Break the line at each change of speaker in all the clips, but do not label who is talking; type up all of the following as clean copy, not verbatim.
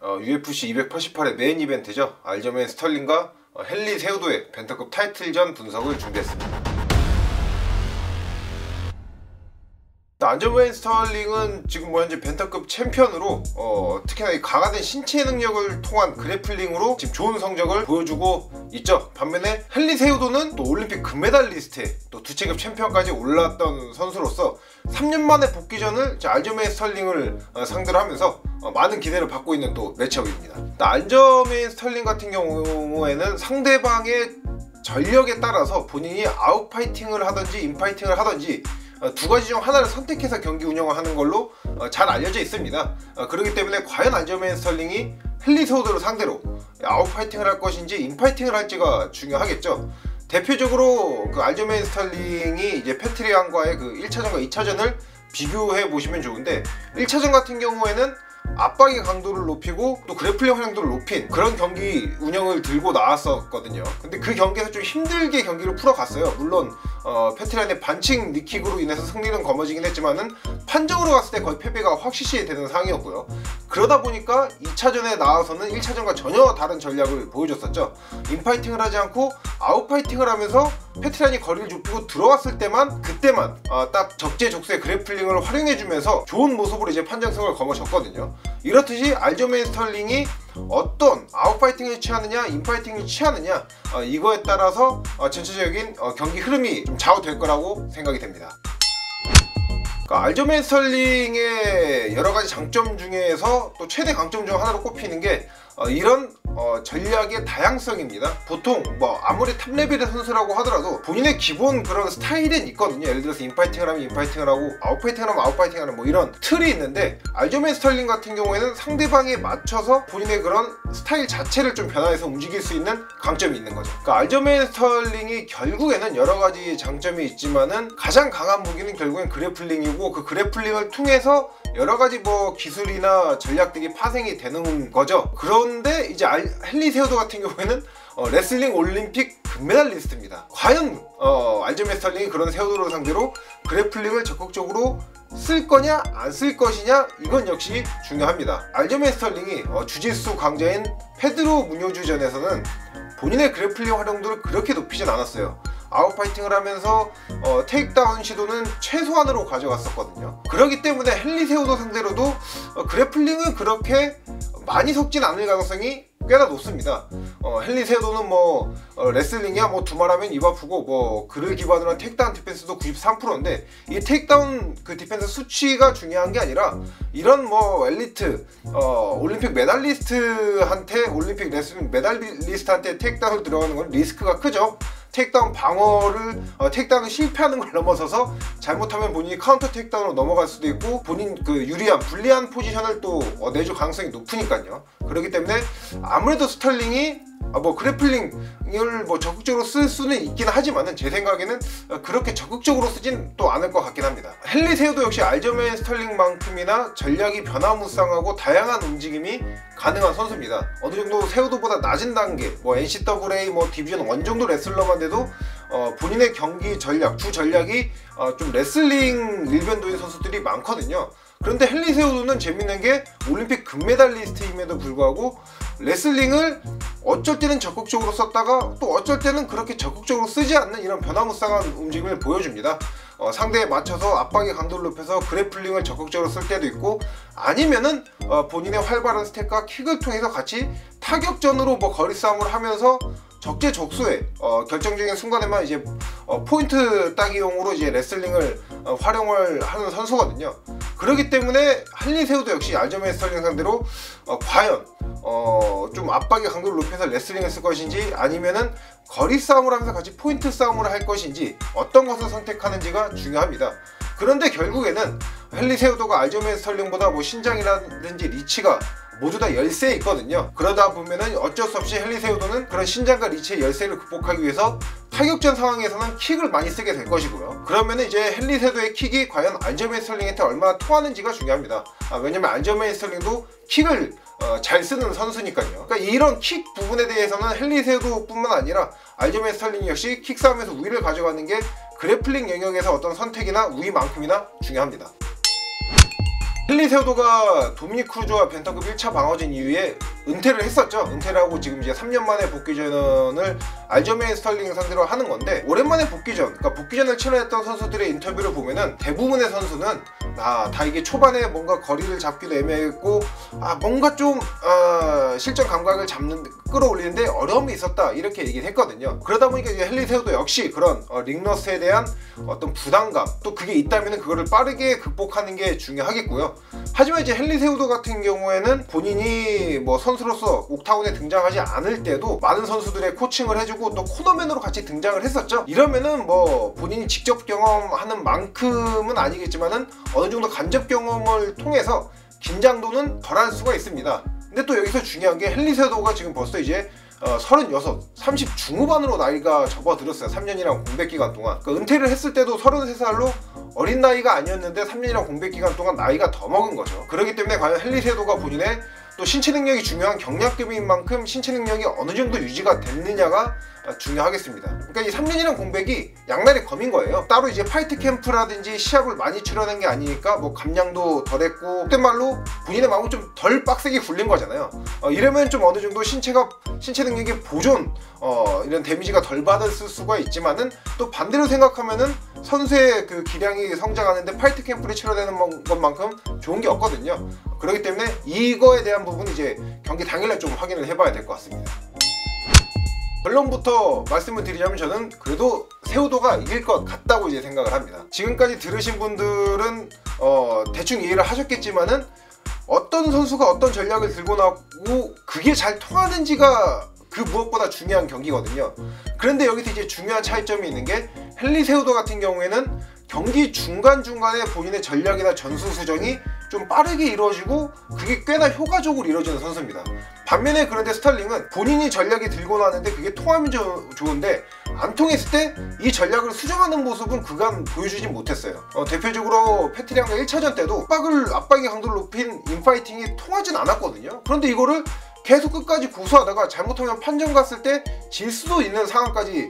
UFC 288의 메인 이벤트죠. 알저메인 스털링과 헨리 세우도의 벤터급 타이틀전 분석을 준비했습니다. 알저메인 스털링은 지금 현재 벤터급 챔피언으로 특히나 이 강화된 신체 능력을 통한 그래플링으로 지금 좋은 성적을 보여주고 있죠. 반면에 헨리 세우도는 또 올림픽 금메달리스트에 또 두체급 챔피언까지 올랐던 선수로서 3년 만에 복귀전을 알저메인 스털링을 상대로 하면서 많은 기대를 받고 있는 또 매치업입니다. 알저메인 스털링 같은 경우에는 상대방의 전력에 따라서 본인이 아웃파이팅을 하든지 인파이팅을 하든지 두 가지 중 하나를 선택해서 경기 운영을 하는 걸로 잘 알려져 있습니다. 그렇기 때문에 과연 알저메인 스털링이 헨리 세우도를 상대로 아웃파이팅을 할 것인지 인파이팅을 할지가 중요하겠죠. 대표적으로 그 알저메인 스털링이 이제 페트리안과의 그 1차전과 2차전을 비교해 보시면 좋은데, 1차전 같은 경우에는 압박의 강도를 높이고 또 그래플링 활용도를 높인 그런 경기 운영을 들고 나왔었거든요. 근데 그 경기에서 좀 힘들게 경기를 풀어갔어요. 물론 페트리안의 반칙 니킥으로 인해서 승리는 거머쥐긴 했지만은 판정으로 갔을 때 거의 패배가 확실시 되는 상황이었고요. 그러다 보니까 2차전에 나와서는 1차전과 전혀 다른 전략을 보여줬었죠. 인파이팅을 하지 않고 아웃파이팅을 하면서 페트리안이 거리를 좁히고 들어왔을 때만 그때만 딱 적재적소의 그래플링을 활용해주면서 좋은 모습으로 이제 판정승을 거머쥐었거든요. 이렇듯이 알저메인 스털링이 어떤 아웃파이팅을 취하느냐 인파이팅을 취하느냐 이거에 따라서 전체적인 경기 흐름이 좀 좌우될 거라고 생각이 됩니다. 알저메인 스털링의 여러가지 장점 중에서 또 최대 강점 중 하나로 꼽히는 게 이런 전략의 다양성입니다. 보통 아무리 탑레벨의 선수라고 하더라도 본인의 기본 그런 스타일은 있거든요. 예를 들어서 인파이팅을 하면 인파이팅을 하고 아웃파이팅을 하면 아웃파이팅을 하는 이런 틀이 있는데, 알저메인 스털링 같은 경우에는 상대방에 맞춰서 본인의 그런 스타일 자체를 좀 변화해서 움직일 수 있는 강점이 있는 거죠. 그러니까 알저메인 스털링이 결국에는 여러가지 장점이 있지만은 가장 강한 무기는 결국엔 그래플링이고, 그 그래플링을 통해서 여러가지 기술이나 전략들이 파생이 되는 거죠. 그런데 이제 헨리 세우도 같은 경우에는 레슬링 올림픽 금메달리스트입니다. 과연 알저메인 스털링이 그런 세우도를 상대로 그래플링을 적극적으로 쓸 거냐 안 쓸 것이냐, 이건 역시 중요합니다. 알저메인 스털링이 주짓수 강자인 페드로 무뇨주전에서는 본인의 그래플링 활용도를 그렇게 높이진 않았어요. 아웃파이팅을 하면서 테이크다운 시도는 최소한으로 가져갔었거든요. 그렇기 때문에 헨리 세우도 상대로도 그래플링은 그렇게 많이 섞진 않을 가능성이 꽤나 높습니다. 헨리 세우도는 레슬링이야 두말하면 입 아프고 그를 기반으로 한 테이크다운 디펜스도 93%인데 이 테이크다운 그 디펜스 수치가 중요한 게 아니라 이런 엘리트 올림픽 메달리스트한테 올림픽 레슬링 메달리스트한테 테이크다운을 들어가는 건 리스크가 크죠. 테이크다운 방어를 테이크다운을 실패하는 걸 넘어서서 잘못하면 본인이 카운터 테이크다운으로 넘어갈 수도 있고 본인 유리한 불리한 포지션을 또 내줄 가능성이 높으니까요. 그렇기 때문에 아무래도 스털링이 그래플링을 적극적으로 쓸 수는 있긴 하지만은 제 생각에는 그렇게 적극적으로 쓰진 또 않을 것 같긴 합니다. 헨리 세우도 역시 알저메인 스털링만큼이나 전략이 변화무쌍하고 다양한 움직임이 가능한 선수입니다. 어느 정도 세우도보다 낮은 단계 NCAA 디비전 1 정도 레슬러만 돼도 본인의 경기 전략, 주 전략이 좀 레슬링 일변도인 선수들이 많거든요. 그런데 헨리 세우도는 재밌는 게 올림픽 금메달리스트임에도 불구하고 레슬링을 어쩔 때는 적극적으로 썼다가 또 어쩔 때는 그렇게 적극적으로 쓰지 않는 이런 변화무쌍한 움직임을 보여줍니다. 상대에 맞춰서 압박의 강도를 높여서 그래플링을 적극적으로 쓸 때도 있고, 아니면은 본인의 활발한 스텝과 킥을 통해서 같이 타격전으로 거리 싸움을 하면서 적재적소에 결정적인 순간에만 이제 포인트 따기용으로 이제 레슬링을 활용을 하는 선수거든요. 그렇기 때문에 헨리 세우도 역시 알저메인 스털링 상대로 과연 좀 압박의 강도를 높여서 레슬링을 쓸 것인지 아니면은 거리 싸움을 하면서 같이 포인트 싸움을 할 것인지 어떤 것을 선택하는지가 중요합니다. 그런데 결국에는 헨리 세우도가 알저메인 스털링보다 신장이라든지 리치가 모두 다 열세에 있거든요. 그러다 보면은 어쩔 수 없이 헨리 세우도는 그런 신장과 리치의 열세를 극복하기 위해서 타격전 상황에서는 킥을 많이 쓰게 될 것이고요. 그러면은 이제 헨리 세우도의 킥이 과연 알저메인 스털링한테 얼마나 통하는지가 중요합니다. 왜냐면 알저메인 스털링도 킥을 잘 쓰는 선수니까요. 그러니까 이런 킥 부분에 대해서는 헨리 세우도 뿐만 아니라 알저메인 스털링 역시 킥 싸움에서 우위를 가져가는 게 그래플링 영역에서 어떤 선택이나 우위만큼이나 중요합니다. 헨리 세우도가 도미닉 크루즈와 벤터급 1차 방어전 이후에 은퇴를 했었죠. 은퇴를 하고 지금 이제 3년 만에 복귀전을 알저메인 스털링 상대로 하는 건데, 오랜만에 복귀전, 그러니까 복귀전을 치러냈던 선수들의 인터뷰를 보면은 대부분의 선수는 다 이게 초반에 뭔가 거리를 잡기도 애매했고 뭔가 좀 실전 감각을 끌어올리는데 어려움이 있었다, 이렇게 얘기를 했거든요. 그러다 보니까 이제 헨리 세우도 역시 그런 링러스에 대한 어떤 부담감, 또 그게 있다면 그거를 빠르게 극복하는 게 중요하겠고요. 하지만 이제 헨리 세우도 같은 경우에는 본인이 뭐 선수로서 옥타곤에 등장하지 않을 때도 많은 선수들의 코칭을 해주고 또 코너맨으로 같이 등장을 했었죠. 이러면은 뭐 본인이 직접 경험하는 만큼은 아니겠지만은 어느 정도 간접 경험을 통해서 긴장도는 덜할 수가 있습니다. 근데 또 여기서 중요한 게 헨리 세우도가 지금 벌써 이제 36, 30 중후반으로 나이가 접어들었어요. 3년이랑 공백 기간 동안. 그러니까 은퇴를 했을 때도 33살로 어린 나이가 아니었는데 3년이랑 공백 기간 동안 나이가 더 먹은 거죠. 그렇기 때문에 과연 헨리 세우도가 본인의 또 신체 능력이 중요한 경량급인 만큼 신체 능력이 어느 정도 유지가 됐느냐가 중요하겠습니다. 그러니까 이 3년이란 공백이 양날의 검인 거예요. 따로 이제 파이트 캠프라든지 시합을 많이 치러낸 게 아니니까 뭐 감량도 덜했고, 그때 말로 본인의 마음은 좀 덜 빡세게 굴린 거잖아요. 이러면 좀 어느 정도 신체 능력의 보존, 이런 데미지가 덜 받았을 수가 있지만은, 또 반대로 생각하면은 선수의 그 기량이 성장하는데 파이트 캠프를 치러내는 것만큼 좋은 게 없거든요. 그렇기 때문에 이거에 대한 부분은 이제 경기 당일날 좀 확인을 해봐야 될 것 같습니다. 결론부터 말씀을 드리자면 저는 그래도 세우도가 이길 것 같다고 이제 생각을 합니다. 지금까지 들으신 분들은 대충 이해를 하셨겠지만은 어떤 선수가 어떤 전략을 들고 나오고 그게 잘 통하는지가 그 무엇보다 중요한 경기거든요. 그런데 여기서 이제 중요한 차이점이 있는 게, 헨리 세우도 같은 경우에는 경기 중간중간에 본인의 전략이나 전술 수정이 좀 빠르게 이루어지고 그게 꽤나 효과적으로 이루어지는 선수입니다. 반면에 그런데 스털링은 본인이 전략이 들고 나왔는데 그게 통하면 좋은데 안 통했을 때 이 전략을 수정하는 모습은 그간 보여주지 못했어요. 대표적으로 패트리안과 1차전 때도 압박의 강도를 높인 인파이팅이 통하진 않았거든요. 그런데 이거를 계속 끝까지 고수하다가 잘못하면 판정 갔을 때 질 수도 있는 상황까지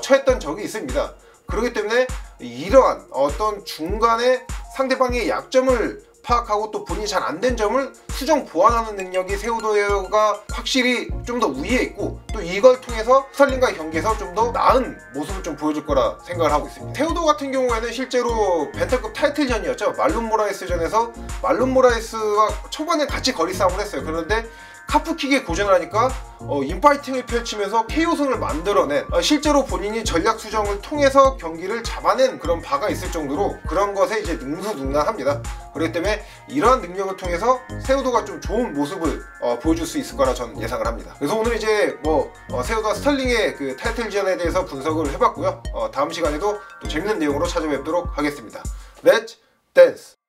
처했던 적이 있습니다. 그렇기 때문에 이러한 어떤 중간에 상대방의 약점을 파악하고 또 본인이 잘 안 된 점을 수정 보완하는 능력이 세우도가 확실히 좀 더 우위에 있고, 또 이걸 통해서 스털링과의 경기에서 좀 더 나은 모습을 좀 보여줄 거라 생각을 하고 있습니다. 세우도 같은 경우에는 실제로 벤터급 타이틀전이었죠. 말론 모라이스전에서 말론 모라이스와 초반에 같이 거리 싸움을 했어요. 그런데 카프킥에 고전을 하니까 인파이팅을 펼치면서 KO승을 만들어낸, 실제로 본인이 전략 수정을 통해서 경기를 잡아낸 그런 바가 있을 정도로 그런 것에 이제 능수능란합니다. 그렇기 때문에 이러한 능력을 통해서 세우도가 좀 좋은 모습을 보여줄 수 있을 거라 저는 예상을 합니다. 그래서 오늘 이제 세우도와 스털링의 그 타이틀전에 대해서 분석을 해봤고요. 다음 시간에도 또 재밌는 내용으로 찾아뵙도록 하겠습니다. 렛츠 댄스!